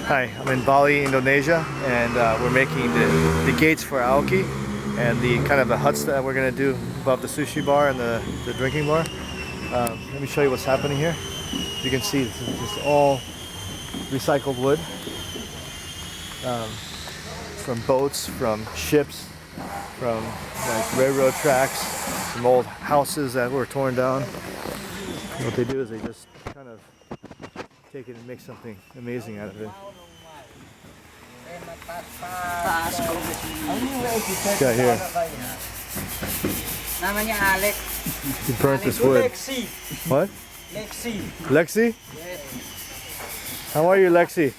Hi, I'm in Bali, Indonesia, and we're making the gates for AOKI and the kind of the huts that we're going to do above the sushi bar and the drinking bar. Let me show you what's happening here. You can see it's just all recycled wood from boats, from ships, from like railroad tracks, from old houses that were torn down. And what they do is they just kind of take it and make something amazing out of it. This guy here. He burnt this wood. What? Lexi. Lexi? Yes. How are you, Lexi?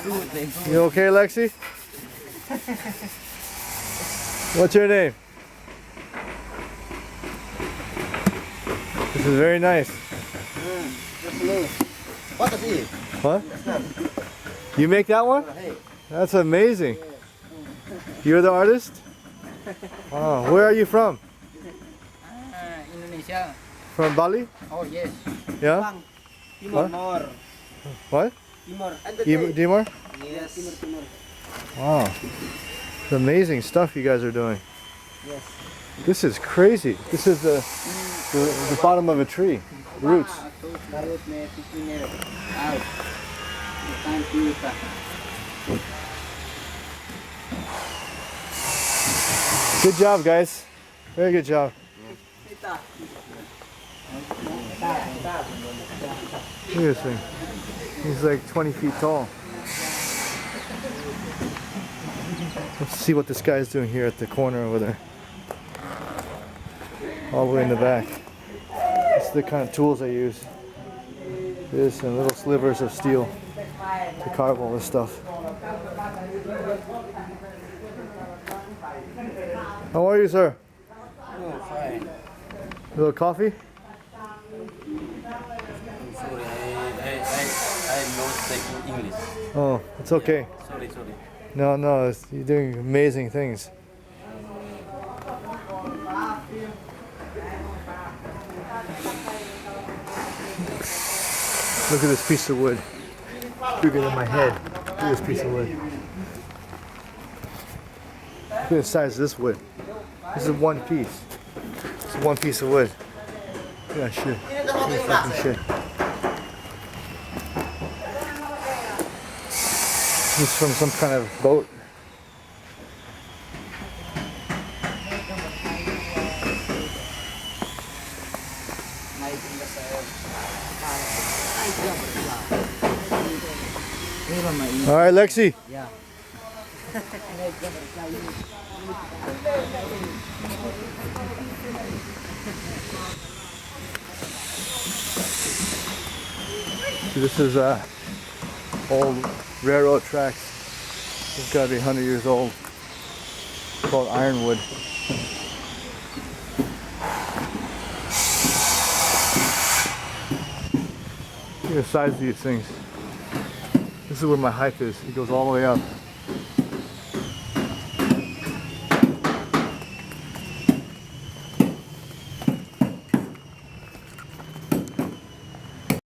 Good. You okay, Lexi? What's your name? This is very nice. What? You make that one? That's amazing. You're the artist? Oh, where are you from? Indonesia. From Bali? Oh yes. Yeah? Timor. What? Timor. Timor? Yes. Wow. It's amazing stuff you guys are doing. Yes. This is crazy. This is the bottom of a tree. Roots. Good job, guys. Very good job. Look at this thing. He's like 20 feet tall. Let's see what this guy is doing here at the corner over there. All the way in the back. This is the kind of tools I use. This and little slivers of steel to carve all this stuff. How are you, sir? Oh, fine. A little coffee? I'm sorry, I not speak English. Oh, it's okay. Sorry. No, you're doing amazing things. Look at this piece of wood. Bigger than my head. Look at this piece of wood. Look at the size of this wood. This is one piece. It's one piece of wood. Yeah, shit. Holy fucking shit. This is from some kind of boat. All right, Lexi. Yeah. This is old railroad tracks. It's got to be 100 years old. It's called ironwood. Look at the size of these things. This is where my hike is. It goes all the way up.